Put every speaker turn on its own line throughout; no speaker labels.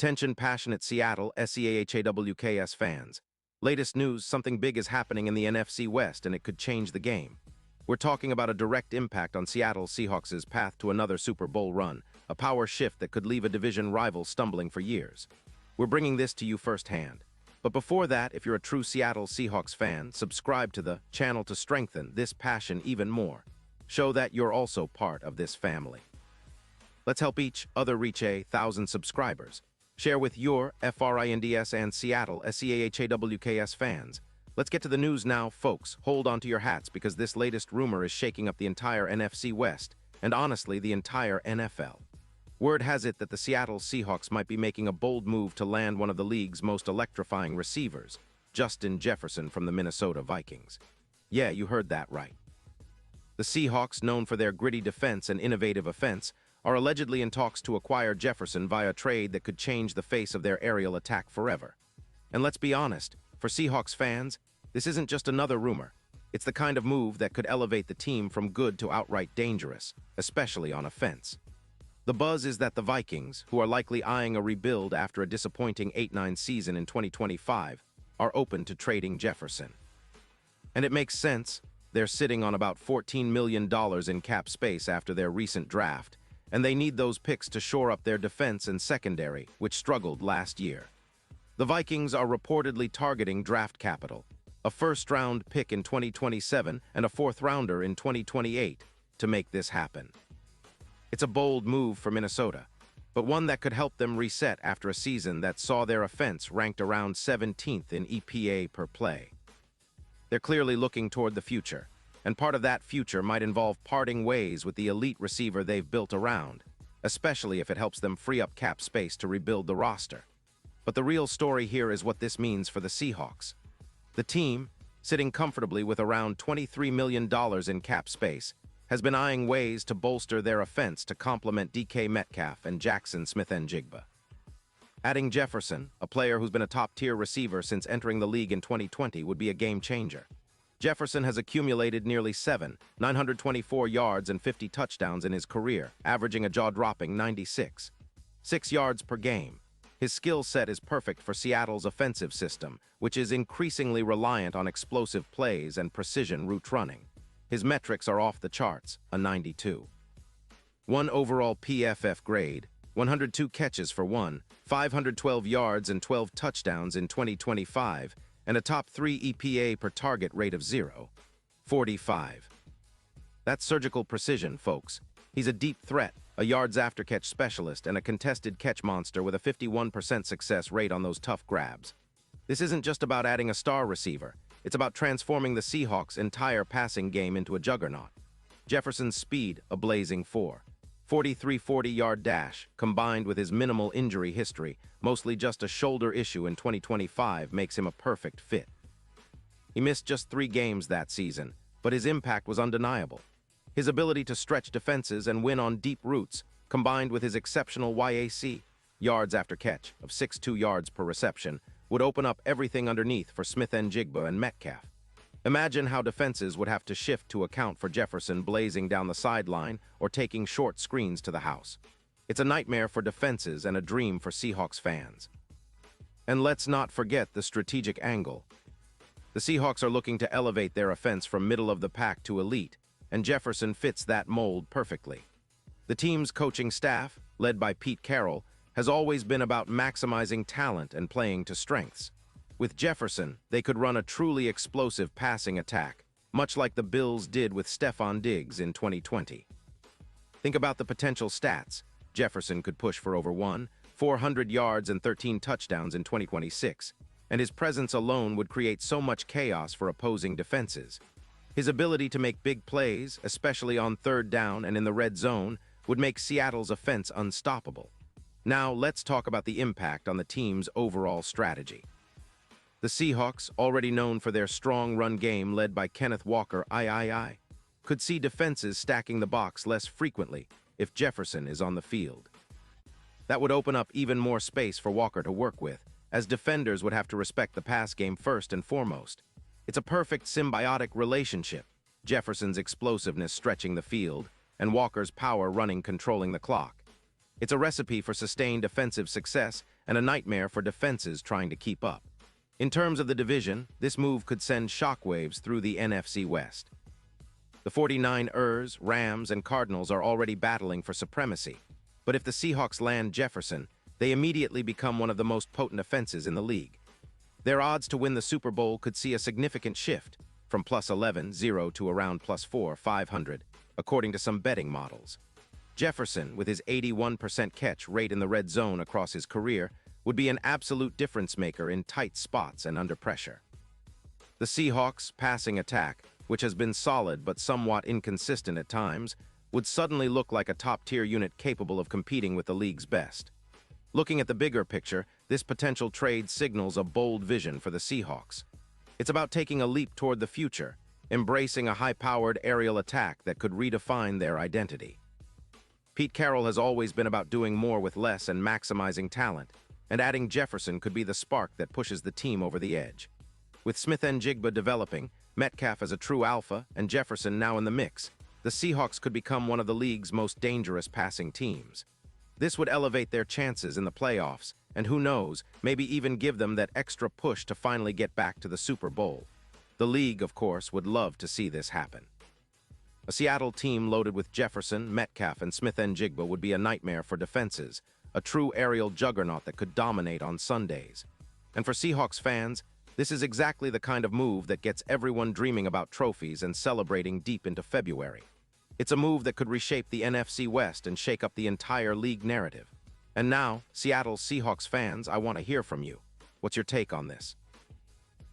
Attention passionate Seattle SEAHAWKS fans. Latest news, something big is happening in the NFC West and it could change the game. We're talking about a direct impact on Seattle Seahawks' path to another Super Bowl run, a power shift that could leave a division rival stumbling for years. We're bringing this to you firsthand. But before that, if you're a true Seattle Seahawks fan, subscribe to the channel to strengthen this passion even more. Show that you're also part of this family. Let's help each other reach 1,000 subscribers. Share with your FRINDS and Seattle SEAHAWKS fans. Let's get to the news now, folks. Hold on to your hats because this latest rumor is shaking up the entire NFC West, and honestly, the entire NFL. Word has it that the Seattle Seahawks might be making a bold move to land one of the league's most electrifying receivers, Justin Jefferson from the Minnesota Vikings. Yeah, you heard that right. The Seahawks, known for their gritty defense and innovative offense, are allegedly in talks to acquire Jefferson via trade that could change the face of their aerial attack forever. And let's be honest, for Seahawks fans, this isn't just another rumor. It's the kind of move that could elevate the team from good to outright dangerous, especially on offense. The buzz is that the Vikings, who are likely eyeing a rebuild after a disappointing 8-9 season in 2025, are open to trading Jefferson. And it makes sense. They're sitting on about $14 million in cap space after their recent draft, and they need those picks to shore up their defense and secondary, which struggled last year. The Vikings are reportedly targeting draft capital, a first-round pick in 2027 and a fourth-rounder in 2028, to make this happen. It's a bold move for Minnesota, but one that could help them reset after a season that saw their offense ranked around 17th in EPA per play. They're clearly looking toward the future, and part of that future might involve parting ways with the elite receiver they've built around, especially if it helps them free up cap space to rebuild the roster. But the real story here is what this means for the Seahawks. The team, sitting comfortably with around $23 million in cap space, has been eyeing ways to bolster their offense to complement DK Metcalf and Jackson Smith-Njigba. Adding Jefferson, a player who's been a top-tier receiver since entering the league in 2020, would be a game-changer. Jefferson has accumulated nearly 924 yards and 50 touchdowns in his career, averaging a jaw-dropping 6 yards per game. His skill set is perfect for Seattle's offensive system, which is increasingly reliant on explosive plays and precision route running. His metrics are off the charts, a 92. 1 overall PFF grade, 102 catches for 512 yards and 12 touchdowns in 2025, and a top 3 EPA per target rate of 0.45. That's surgical precision, folks. He's a deep threat, a yards after catch specialist, and a contested catch monster with a 51% success rate on those tough grabs. This isn't just about adding a star receiver. It's about transforming the Seahawks' entire passing game into a juggernaut. Jefferson's speed, a blazing 43 40-yard dash, combined with his minimal injury history, mostly just a shoulder issue in 2025, makes him a perfect fit. He missed just 3 games that season, but his impact was undeniable. His ability to stretch defenses and win on deep routes, combined with his exceptional YAC, yards after catch, of 6.2 yards per reception, would open up everything underneath for Smith-Njigba and Metcalf. Imagine how defenses would have to shift to account for Jefferson blazing down the sideline or taking short screens to the house. It's a nightmare for defenses and a dream for Seahawks fans. And let's not forget the strategic angle. The Seahawks are looking to elevate their offense from middle of the pack to elite, and Jefferson fits that mold perfectly. The team's coaching staff, led by Pete Carroll, has always been about maximizing talent and playing to strengths. With Jefferson, they could run a truly explosive passing attack, much like the Bills did with Stephon Diggs in 2020. Think about the potential stats. Jefferson could push for over 400 yards and 13 touchdowns in 2026, and his presence alone would create so much chaos for opposing defenses. His ability to make big plays, especially on third down and in the red zone, would make Seattle's offense unstoppable. Now, let's talk about the impact on the team's overall strategy. The Seahawks, already known for their strong run game led by Kenneth Walker, could see defenses stacking the box less frequently if Jefferson is on the field. That would open up even more space for Walker to work with, as defenders would have to respect the pass game first and foremost. It's a perfect symbiotic relationship, Jefferson's explosiveness stretching the field, and Walker's power running controlling the clock. It's a recipe for sustained offensive success and a nightmare for defenses trying to keep up. In terms of the division, this move could send shockwaves through the NFC West. The 49ers, Rams, and Cardinals are already battling for supremacy, but if the Seahawks land Jefferson, they immediately become one of the most potent offenses in the league. Their odds to win the Super Bowl could see a significant shift, from plus 11-0 to around plus 4-500, according to some betting models. Jefferson, with his 81% catch rate in the red zone across his career, would be an absolute difference-maker in tight spots and under pressure. The Seahawks' passing attack, which has been solid but somewhat inconsistent at times, would suddenly look like a top-tier unit capable of competing with the league's best. Looking at the bigger picture, this potential trade signals a bold vision for the Seahawks. It's about taking a leap toward the future, embracing a high-powered aerial attack that could redefine their identity. Pete Carroll has always been about doing more with less and maximizing talent, and adding Jefferson could be the spark that pushes the team over the edge. With Smith-Njigba developing, Metcalf as a true alpha, and Jefferson now in the mix, the Seahawks could become one of the league's most dangerous passing teams. This would elevate their chances in the playoffs, and who knows, maybe even give them that extra push to finally get back to the Super Bowl. The league, of course, would love to see this happen. A Seattle team loaded with Jefferson, Metcalf, and Smith-Njigba would be a nightmare for defenses, a true aerial juggernaut that could dominate on Sundays. And for Seahawks fans, this is exactly the kind of move that gets everyone dreaming about trophies and celebrating deep into February. It's a move that could reshape the NFC West and shake up the entire league narrative. And now, Seattle Seahawks fans, I want to hear from you. What's your take on this?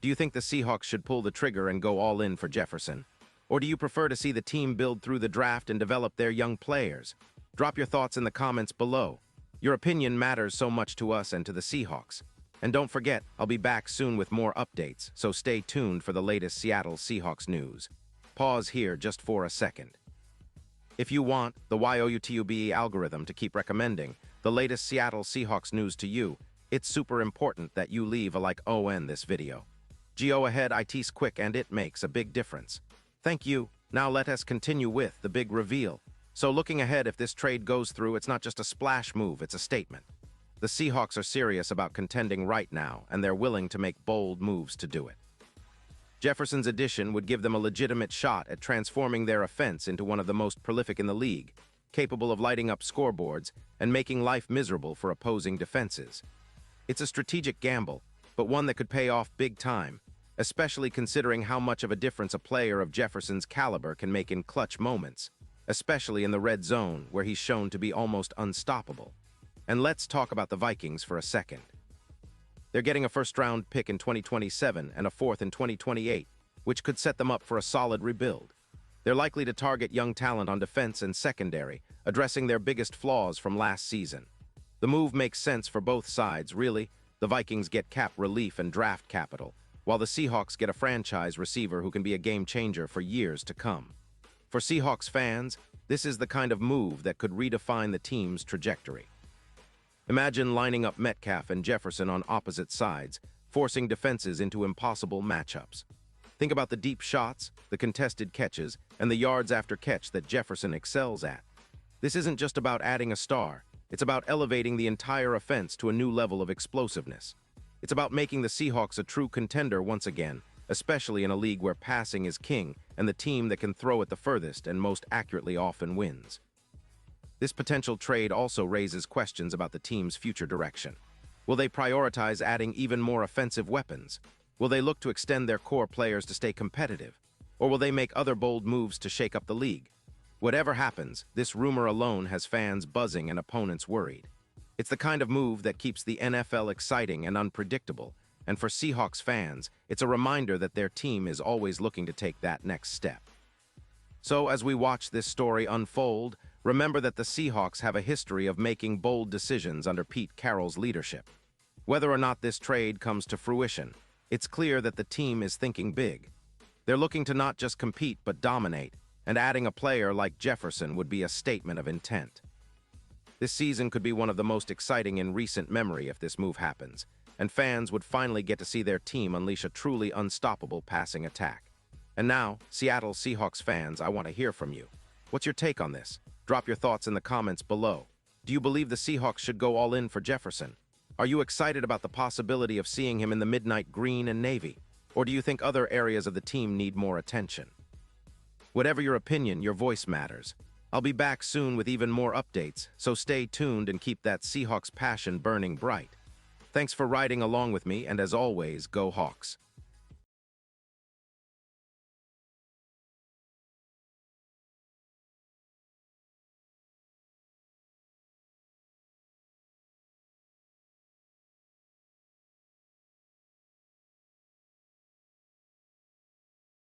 Do you think the Seahawks should pull the trigger and go all in for Jefferson? Or do you prefer to see the team build through the draft and develop their young players? Drop your thoughts in the comments below. Your opinion matters so much to us and to the Seahawks. And don't forget, I'll be back soon with more updates, so stay tuned for the latest Seattle Seahawks news. Pause here just for a second. If you want the YouTube algorithm to keep recommending the latest Seattle Seahawks news to you, it's super important that you leave a like on this video. Go ahead, it's quick and it makes a big difference. Thank you. Now let us continue with the big reveal. So looking ahead, if this trade goes through, it's not just a splash move, it's a statement. The Seahawks are serious about contending right now, and they're willing to make bold moves to do it. Jefferson's addition would give them a legitimate shot at transforming their offense into one of the most prolific in the league, capable of lighting up scoreboards and making life miserable for opposing defenses. It's a strategic gamble, but one that could pay off big time, especially considering how much of a difference a player of Jefferson's caliber can make in clutch moments, especially in the red zone, where he's shown to be almost unstoppable. And let's talk about the Vikings for a second. They're getting a first-round pick in 2027 and a fourth in 2028, which could set them up for a solid rebuild. They're likely to target young talent on defense and secondary, addressing their biggest flaws from last season. The move makes sense for both sides, really. The Vikings get cap relief and draft capital, while the Seahawks get a franchise receiver who can be a game-changer for years to come. For Seahawks fans, this is the kind of move that could redefine the team's trajectory. Imagine lining up Metcalf and Jefferson on opposite sides, forcing defenses into impossible matchups. Think about the deep shots, the contested catches, and the yards after catch that Jefferson excels at. This isn't just about adding a star, it's about elevating the entire offense to a new level of explosiveness. It's about making the Seahawks a true contender once again, especially in a league where passing is king and the team that can throw it the furthest and most accurately often wins. This potential trade also raises questions about the team's future direction. Will they prioritize adding even more offensive weapons? Will they look to extend their core players to stay competitive? Or will they make other bold moves to shake up the league? Whatever happens, this rumor alone has fans buzzing and opponents worried. It's the kind of move that keeps the NFL exciting and unpredictable, and for Seahawks fans, it's a reminder that their team is always looking to take that next step. So as we watch this story unfold, remember that the Seahawks have a history of making bold decisions under Pete Carroll's leadership. Whether or not this trade comes to fruition, it's clear that the team is thinking big. They're looking to not just compete but dominate, and adding a player like Jefferson would be a statement of intent. This season could be one of the most exciting in recent memory if this move happens, and fans would finally get to see their team unleash a truly unstoppable passing attack. And now, Seattle Seahawks fans, I want to hear from you. What's your take on this? Drop your thoughts in the comments below. Do you believe the Seahawks should go all in for Jefferson? Are you excited about the possibility of seeing him in the midnight green and navy? Or do you think other areas of the team need more attention? Whatever your opinion, your voice matters. I'll be back soon with even more updates, so stay tuned and keep that Seahawks passion burning bright. Thanks for riding along with me, and as always, go Hawks.